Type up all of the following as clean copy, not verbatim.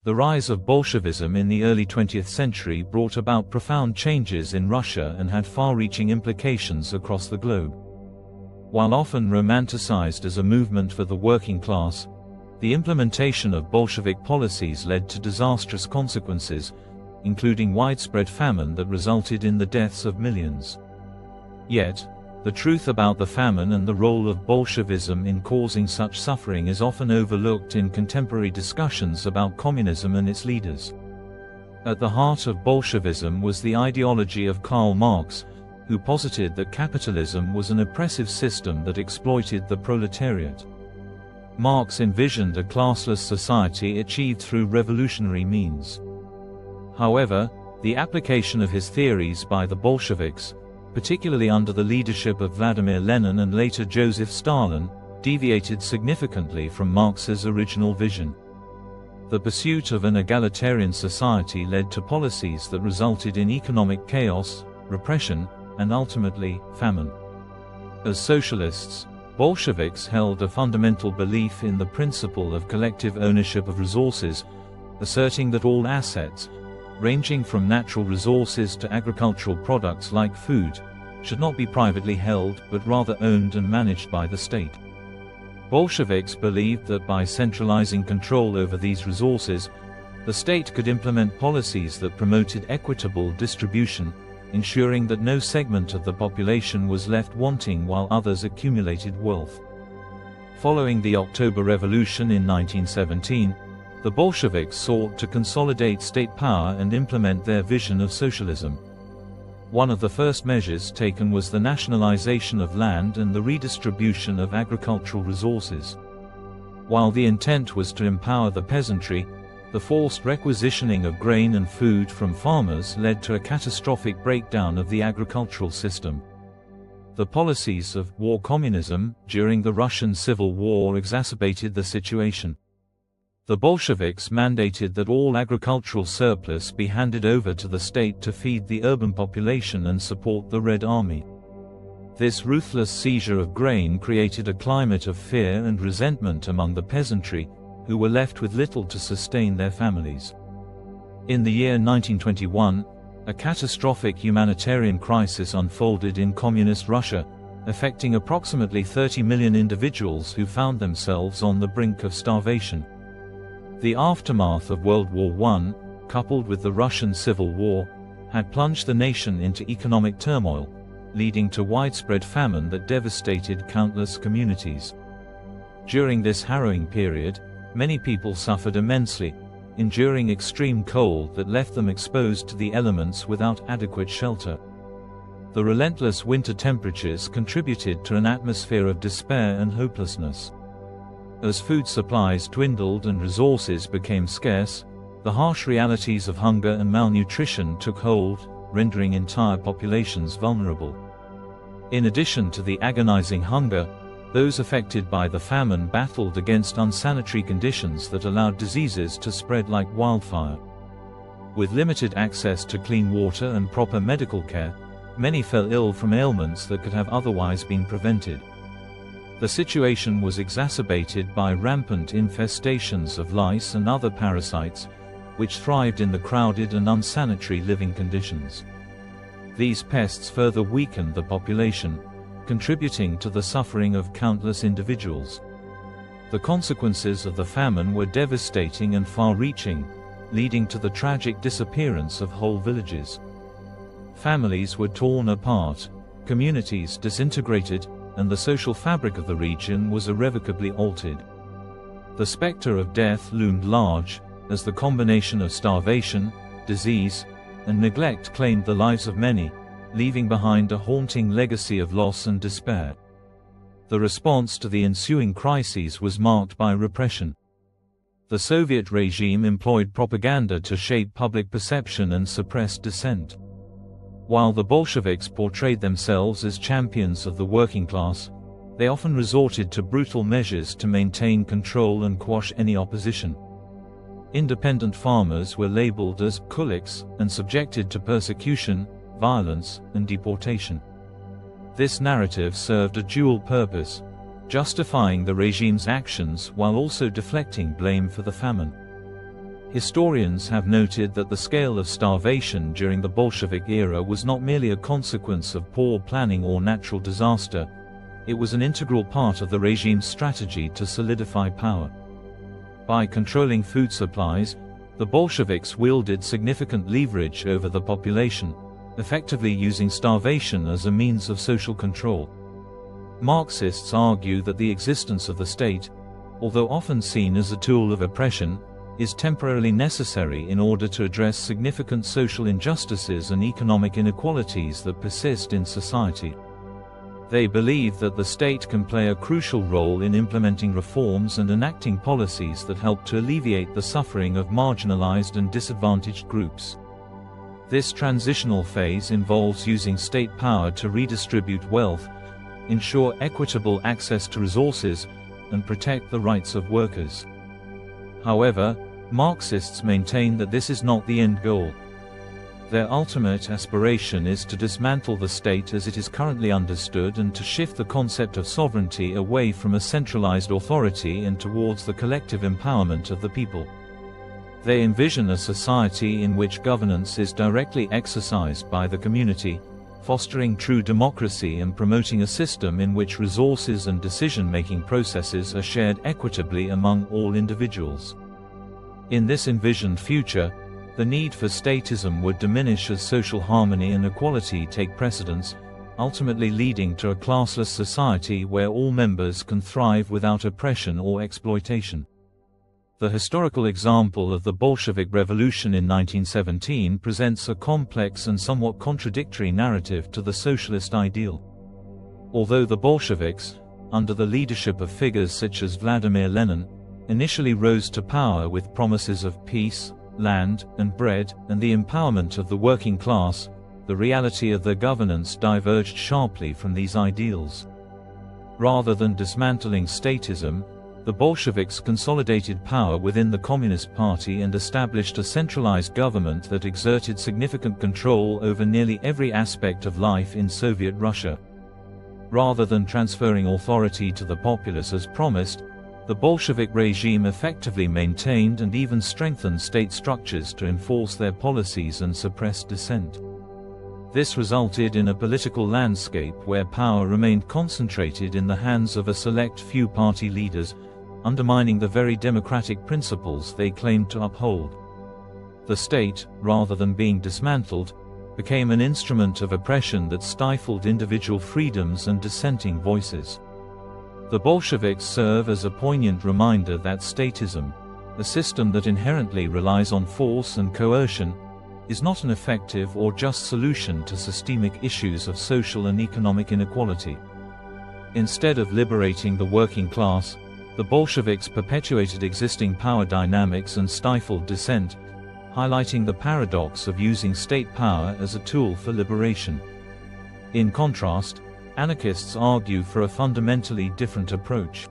The rise of Bolshevism in the early 20th century brought about profound changes in Russia and had far-reaching implications across the globe. While often romanticized as a movement for the working class, the implementation of Bolshevik policies led to disastrous consequences, including widespread famine that resulted in the deaths of millions. Yet, the truth about the famine and the role of Bolshevism in causing such suffering is often overlooked in contemporary discussions about communism and its leaders. At the heart of Bolshevism was the ideology of Karl Marx, who posited that capitalism was an oppressive system that exploited the proletariat. Marx envisioned a classless society achieved through revolutionary means. However, the application of his theories by the Bolsheviks, particularly under the leadership of Vladimir Lenin and later Joseph Stalin, deviated significantly from Marx's original vision. The pursuit of an egalitarian society led to policies that resulted in economic chaos, repression, and ultimately, famine. As socialists, Bolsheviks held a fundamental belief in the principle of collective ownership of resources, asserting that all assets, ranging from natural resources to agricultural products like food, should not be privately held but rather owned and managed by the state. Bolsheviks believed that by centralizing control over these resources, the state could implement policies that promoted equitable distribution, ensuring that no segment of the population was left wanting while others accumulated wealth. Following the October Revolution in 1917, the Bolsheviks sought to consolidate state power and implement their vision of socialism. One of the first measures taken was the nationalization of land and the redistribution of agricultural resources. While the intent was to empower the peasantry, the forced requisitioning of grain and food from farmers led to a catastrophic breakdown of the agricultural system. The policies of war communism during the Russian Civil War exacerbated the situation. The Bolsheviks mandated that all agricultural surplus be handed over to the state to feed the urban population and support the Red Army. This ruthless seizure of grain created a climate of fear and resentment among the peasantry, who were left with little to sustain their families. In the year 1921, a catastrophic humanitarian crisis unfolded in communist Russia, affecting approximately 30 million individuals who found themselves on the brink of starvation. The aftermath of World War I, coupled with the Russian Civil War, had plunged the nation into economic turmoil, leading to widespread famine that devastated countless communities. During this harrowing period, many people suffered immensely, enduring extreme cold that left them exposed to the elements without adequate shelter. The relentless winter temperatures contributed to an atmosphere of despair and hopelessness. As food supplies dwindled and resources became scarce, the harsh realities of hunger and malnutrition took hold, rendering entire populations vulnerable. In addition to the agonizing hunger, those affected by the famine battled against unsanitary conditions that allowed diseases to spread like wildfire. With limited access to clean water and proper medical care, many fell ill from ailments that could have otherwise been prevented. The situation was exacerbated by rampant infestations of lice and other parasites, which thrived in the crowded and unsanitary living conditions. These pests further weakened the population, contributing to the suffering of countless individuals. The consequences of the famine were devastating and far-reaching, leading to the tragic disappearance of whole villages. Families were torn apart, communities disintegrated, and the social fabric of the region was irrevocably altered. The specter of death loomed large, as the combination of starvation, disease, and neglect claimed the lives of many, leaving behind a haunting legacy of loss and despair. The response to the ensuing crises was marked by repression. The Soviet regime employed propaganda to shape public perception and suppress dissent. While the Bolsheviks portrayed themselves as champions of the working class, they often resorted to brutal measures to maintain control and quash any opposition. Independent farmers were labeled as kuliks and subjected to persecution, violence, and deportation. This narrative served a dual purpose, justifying the regime's actions while also deflecting blame for the famine. Historians have noted that the scale of starvation during the Bolshevik era was not merely a consequence of poor planning or natural disaster, it was an integral part of the regime's strategy to solidify power. By controlling food supplies, the Bolsheviks wielded significant leverage over the population, effectively using starvation as a means of social control. Marxists argue that the existence of the state, although often seen as a tool of oppression, is temporarily necessary in order to address significant social injustices and economic inequalities that persist in society. They believe that the state can play a crucial role in implementing reforms and enacting policies that help to alleviate the suffering of marginalized and disadvantaged groups. This transitional phase involves using state power to redistribute wealth, ensure equitable access to resources, and protect the rights of workers. However, Marxists maintain that this is not the end goal. Their ultimate aspiration is to dismantle the state as it is currently understood and to shift the concept of sovereignty away from a centralized authority and towards the collective empowerment of the people. They envision a society in which governance is directly exercised by the community, fostering true democracy and promoting a system in which resources and decision-making processes are shared equitably among all individuals. In this envisioned future, the need for statism would diminish as social harmony and equality take precedence, ultimately leading to a classless society where all members can thrive without oppression or exploitation. The historical example of the Bolshevik Revolution in 1917 presents a complex and somewhat contradictory narrative to the socialist ideal. Although the Bolsheviks, under the leadership of figures such as Vladimir Lenin, initially rose to power with promises of peace, land, and bread, and the empowerment of the working class, the reality of their governance diverged sharply from these ideals. Rather than dismantling statism, the Bolsheviks consolidated power within the Communist Party and established a centralized government that exerted significant control over nearly every aspect of life in Soviet Russia. Rather than transferring authority to the populace as promised, the Bolshevik regime effectively maintained and even strengthened state structures to enforce their policies and suppress dissent. This resulted in a political landscape where power remained concentrated in the hands of a select few party leaders, undermining the very democratic principles they claimed to uphold. The state, rather than being dismantled, became an instrument of oppression that stifled individual freedoms and dissenting voices. The Bolsheviks serve as a poignant reminder that statism, a system that inherently relies on force and coercion, is not an effective or just solution to systemic issues of social and economic inequality. Instead of liberating the working class, the Bolsheviks perpetuated existing power dynamics and stifled dissent, highlighting the paradox of using state power as a tool for liberation. In contrast, anarchists argue for a fundamentally different approach.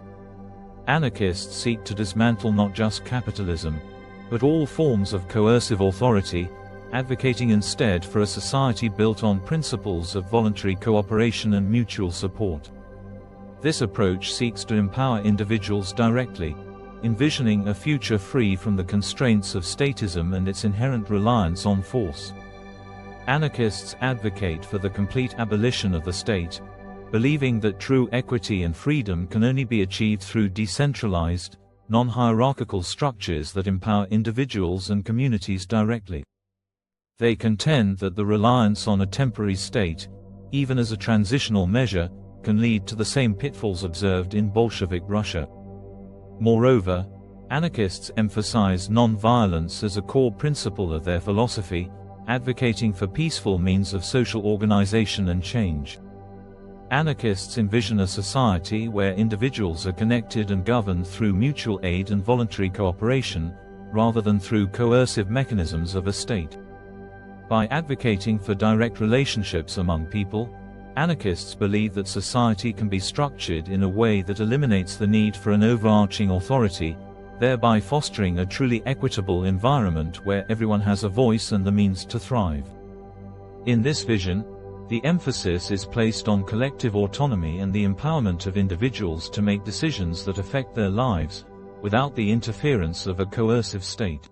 Anarchists seek to dismantle not just capitalism, but all forms of coercive authority, advocating instead for a society built on principles of voluntary cooperation and mutual support. This approach seeks to empower individuals directly, envisioning a future free from the constraints of statism and its inherent reliance on force. Anarchists advocate for the complete abolition of the state, believing that true equity and freedom can only be achieved through decentralized, non-hierarchical structures that empower individuals and communities directly. They contend that the reliance on a temporary state, even as a transitional measure, can lead to the same pitfalls observed in Bolshevik Russia. Moreover, anarchists emphasize non-violence as a core principle of their philosophy, advocating for peaceful means of social organization and change. Anarchists envision a society where individuals are connected and governed through mutual aid and voluntary cooperation, rather than through coercive mechanisms of a state. By advocating for direct relationships among people, anarchists believe that society can be structured in a way that eliminates the need for an overarching authority, thereby fostering a truly equitable environment where everyone has a voice and the means to thrive. In this vision, the emphasis is placed on collective autonomy and the empowerment of individuals to make decisions that affect their lives, without the interference of a coercive state.